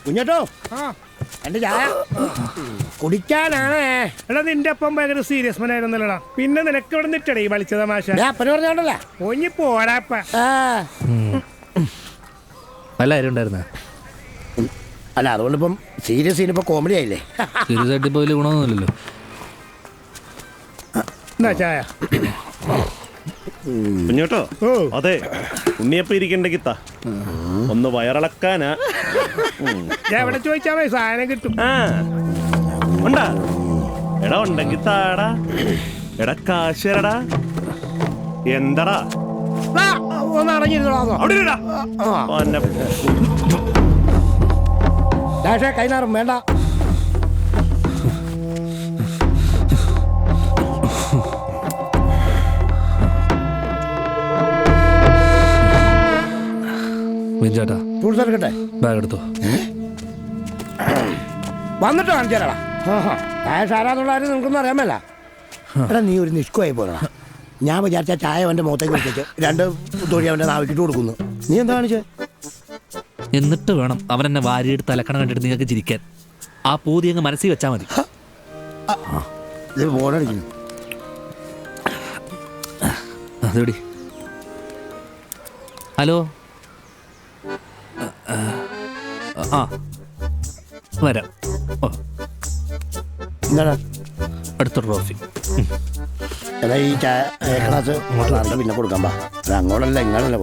കുഞ്ഞോട്ടോ എന്റെ ചായ കുടിക്കാനാണേ. എടാ നിന്റെ അപ്പം ഭയങ്കര സീരിയസ് മനായിരുന്നല്ലോടാ. പിന്നെ നിനക്ക് ഇവിടെ നിട്ടടേ ഈ വലിച്ച തമാശ. അപ്പന് പറഞ്ഞോണ്ടല്ലേ ഒഞ്ഞി പോടാപ്പ. നല്ല കാര്യം ഉണ്ടായിരുന്ന. അല്ല അതുകൊണ്ടിപ്പം സീരിയസ് ഇനിയിപ്പോ കോമഡി ആയില്ലേ. സീരിയസ് ആയിട്ട് ഇപ്പൊ വലിയ ഗുണമൊന്നുമില്ലല്ലോ. എന്നാ ചായ കുഞ്ഞോട്ടോ. അതെ ഉണ്ണിയപ്പം ഇരിക്കണ്ടെങ്കിത്താ ഒന്ന് വയറിളക്കാനാ. എവിടെ ചോദിച്ചാ മതി സാധനം കിട്ടും. ഉണ്ടാ എടാ ഉണ്ടെങ്കി താടാ. എടാ കാശ് എടാ. എന്തടാ ഒന്ന് അടങ്ങിയിരുന്നോ കൈനാറും വേണ്ട. ചേട്ടാ ഫ്രൂട്ട്സ് എടുക്കട്ടെ. ബാഗ് എടുത്തോ. വന്നിട്ട് കാണിച്ചാലാ ചായ സാരാന്നുള്ള കാര്യം നിനക്കൊന്നും അറിയാമല്ല. എടാ നീ ഒരു നിഷ്കുവായി പോകണം. ഞാൻ വിചാരിച്ച ചായ അവൻ്റെ മുഖത്തേക്ക് വെച്ചിട്ട് 2 തൊഴി അവൻ്റെ നാവിക്കിട്ട് കൊടുക്കുന്നു. നീ എന്താ കാണിച്ചേ? എന്നിട്ട് വേണം അവൻ എന്നെ വാരിയെടുത്ത് തലക്കണം കണ്ടിട്ട് നിങ്ങൾക്ക് ചിരിക്കാൻ. ആ പൂതി അങ്ങ് മനസ്സിൽ വെച്ചാൽ മതി. ഇത് ഫോണടിക്കുന്നു. അതെവിടെ? ഹലോ. ആ വരാം. ഓ എന്താടാ അടുത്ത ട്രോഫി. എന്നാ ഈ ചായ ക്ലാസ് പിന്നെ കൊടുക്കാൻ പാ. അത് അങ്ങോട്ടല്ല ഇങ്ങോട്ടല്ല.